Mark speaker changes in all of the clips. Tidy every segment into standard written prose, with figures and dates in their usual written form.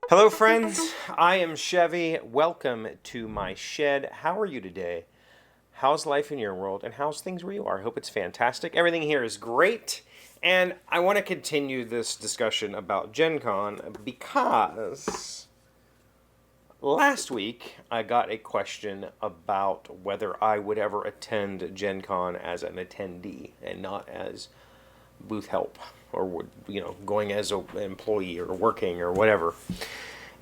Speaker 1: Hello, friends. I am Chevee. Welcome to my shed. How are you today? How's life in your world? And how's things where you are? I hope it's fantastic. Everything here is great. And I want to continue this discussion about Gen Con because last week I got a question about whether I would ever attend Gen Con as an attendee and not as booth help or going as an employee or working or whatever.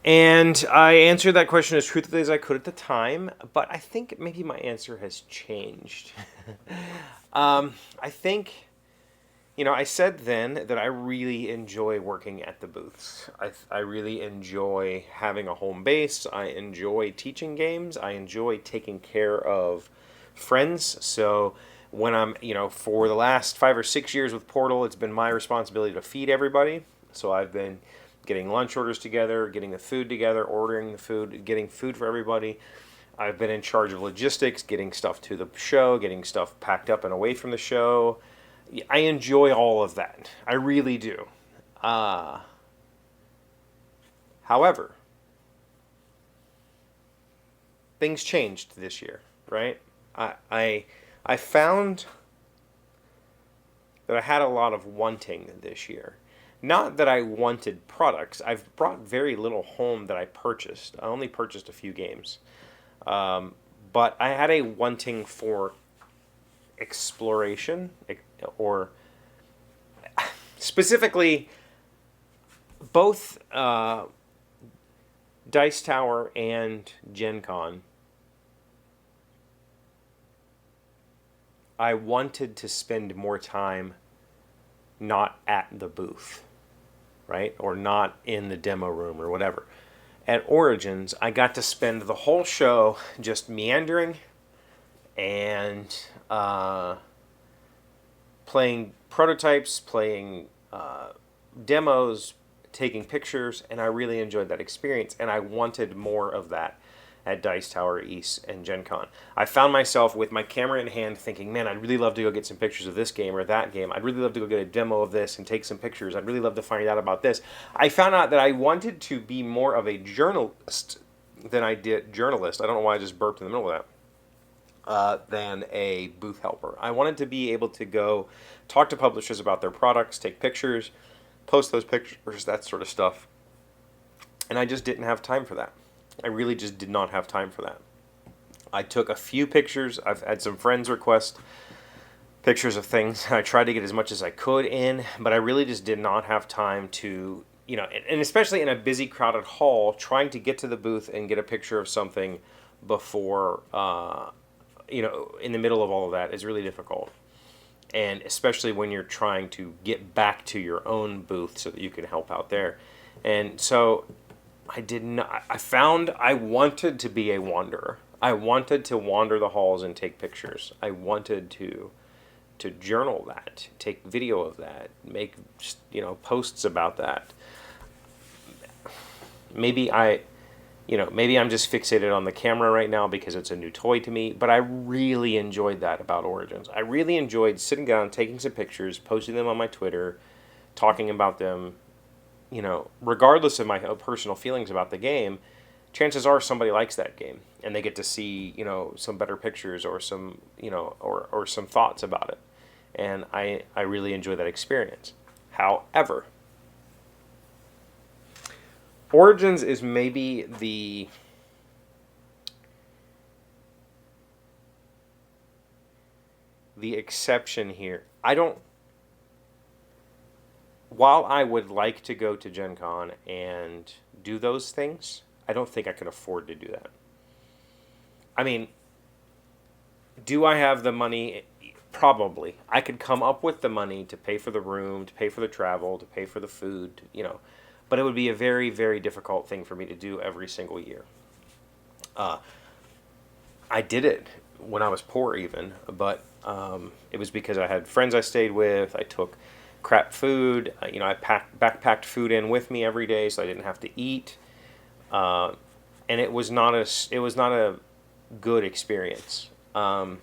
Speaker 1: And I answered that question as truthfully as I could at the time, but I think maybe my answer has changed. I think, I said then that I really enjoy working at the booths. I really enjoy having a home base. I enjoy teaching games. I enjoy taking care of friends. So when for the last 5 or 6 years with Portal, it's been my responsibility to feed everybody. So I've been getting lunch orders together, getting the food together, ordering the food, getting food for everybody. I've been in charge of logistics, getting stuff to the show, getting stuff packed up and away from the show. I enjoy all of that. I really do. However, things changed this year, right? I found that I had a lot of wanting this year. Not that I wanted products. I've brought very little home that I purchased. I only purchased a few games. But I had a wanting for exploration, or specifically both Dice Tower and Gen Con. I wanted to spend more time not at the booth, right? Or not in the demo room or whatever. At Origins, I got to spend the whole show just meandering and playing prototypes, playing demos, taking pictures, and I really enjoyed that experience, and I wanted more of that at Dice Tower East and Gen Con. I found myself with my camera in hand thinking, man, I'd really love to go get some pictures of this game or that game. I'd really love to go get a demo of this and take some pictures. I'd really love to find out about this. I found out that I wanted to be more of a journalist than I did journalist. I don't know why I just burped in the middle of that. Than a booth helper. I wanted to be able to go talk to publishers about their products, take pictures, post those pictures, that sort of stuff. And I just didn't have time for that. I really just did not have time for that. I took a few pictures. I've had some friends request pictures of things. I tried to get as much as I could in, but I really just did not have time to, and especially in a busy, crowded hall, trying to get to the booth and get a picture of something before, in the middle of all of that is really difficult. And especially when you're trying to get back to your own booth so that you can help out there. And so I found I wanted to be a wanderer. I wanted to wander the halls and take pictures. I wanted to journal that, take video of that, make posts about that. Maybe I'm just fixated on the camera right now because it's a new toy to me, but I really enjoyed that about Origins. I really enjoyed sitting down, taking some pictures, posting them on my Twitter, talking about them. Regardless of my personal feelings about the game, chances are somebody likes that game and they get to see, some better pictures or some, or some thoughts about it. And I really enjoy that experience. However, Origins is maybe the exception here. While I would like to go to Gen Con and do those things, I don't think I could afford to do that. I mean, do I have the money? Probably. I could come up with the money to pay for the room, to pay for the travel, to pay for the food, but it would be a very, very difficult thing for me to do every single year. I did it when I was poor even, but it was because I had friends I stayed with. I took crap food. I backpacked food in with me every day, so I didn't have to eat. And it was not a good experience. I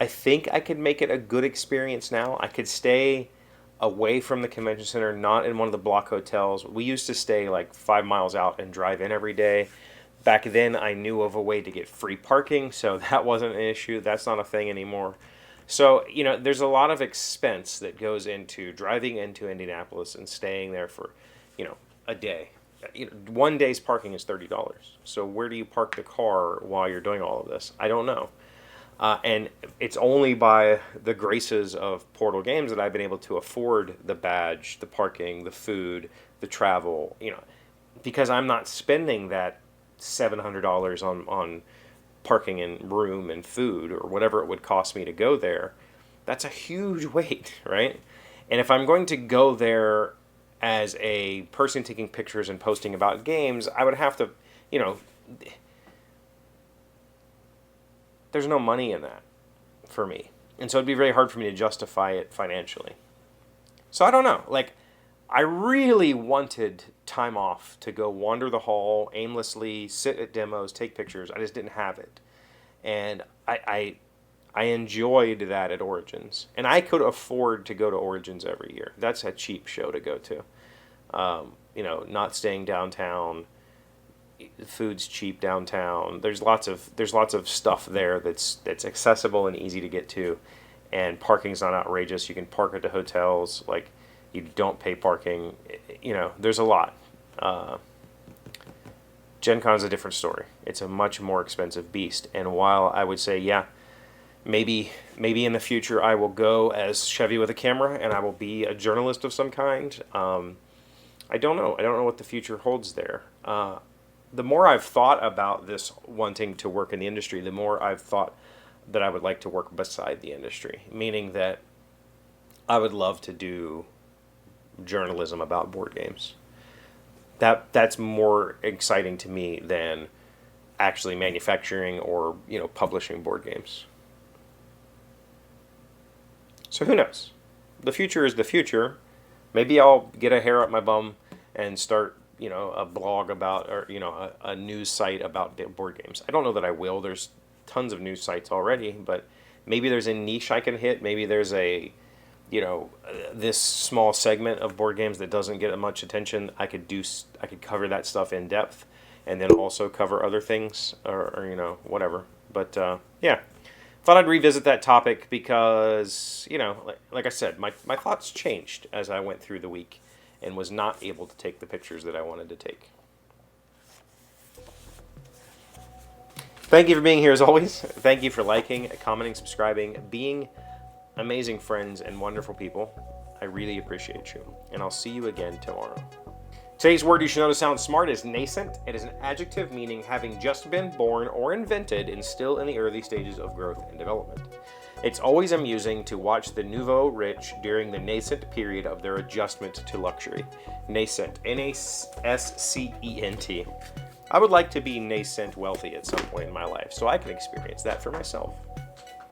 Speaker 1: think I could make it a good experience now. I could stay away from the convention center, not in one of the block hotels. We used to stay like 5 miles out and drive in every day. Back then, I knew of a way to get free parking, so that wasn't an issue. That's not a thing anymore. So, there's a lot of expense that goes into driving into Indianapolis and staying there for, a day. One day's parking is $30. So where do you park the car while you're doing all of this? I don't know. And it's only by the graces of Portal Games that I've been able to afford the badge, the parking, the food, the travel, because I'm not spending that $700 on parking and room and food or whatever it would cost me to go there. That's a huge weight, right? And if I'm going to go there as a person taking pictures and posting about games, I would have to, there's no money in that for me. And so it'd be very hard for me to justify it financially. So I don't know. Like, I really wanted time off to go wander the hall aimlessly, sit at demos, take pictures. I just didn't have it. And I enjoyed that at Origins. And I could afford to go to Origins every year. That's a cheap show to go to. Not staying downtown. Food's cheap downtown. There's lots of stuff there that's accessible and easy to get to. And parking's not outrageous. You can park at the hotels. Like, you don't pay parking. There's a lot. Gen Con is a different story. It's a much more expensive beast. And while I would say, yeah, maybe in the future I will go as Chevee with a camera and I will be a journalist of some kind, I don't know. I don't know what the future holds there. The more I've thought about this wanting to work in the industry, the more I've thought that I would like to work beside the industry, meaning that I would love to do journalism about board games. That's more exciting to me than actually manufacturing or publishing board games. So who knows? The future is the future. Maybe I'll get a hair up my bum and start a blog about, or a news site about board games. I don't know that I will. There's tons of news sites already, but maybe there's a niche I can hit. Maybe there's a this small segment of board games that doesn't get much attention. I could cover that stuff in depth, and then also cover other things, or whatever. But yeah, thought I'd revisit that topic because like I said, my thoughts changed as I went through the week and was not able to take the pictures that I wanted to take. Thank you for being here as always. Thank you for liking, commenting, subscribing, being amazing friends and wonderful people. I really appreciate you. And I'll see you again tomorrow. Today's word you should know to sound smart is nascent. It is an adjective meaning having just been born or invented and still in the early stages of growth and development. It's always amusing to watch the nouveau rich during the nascent period of their adjustment to luxury. Nascent, N-A-S-C-E-N-T. I would like to be nascent wealthy at some point in my life so I can experience that for myself.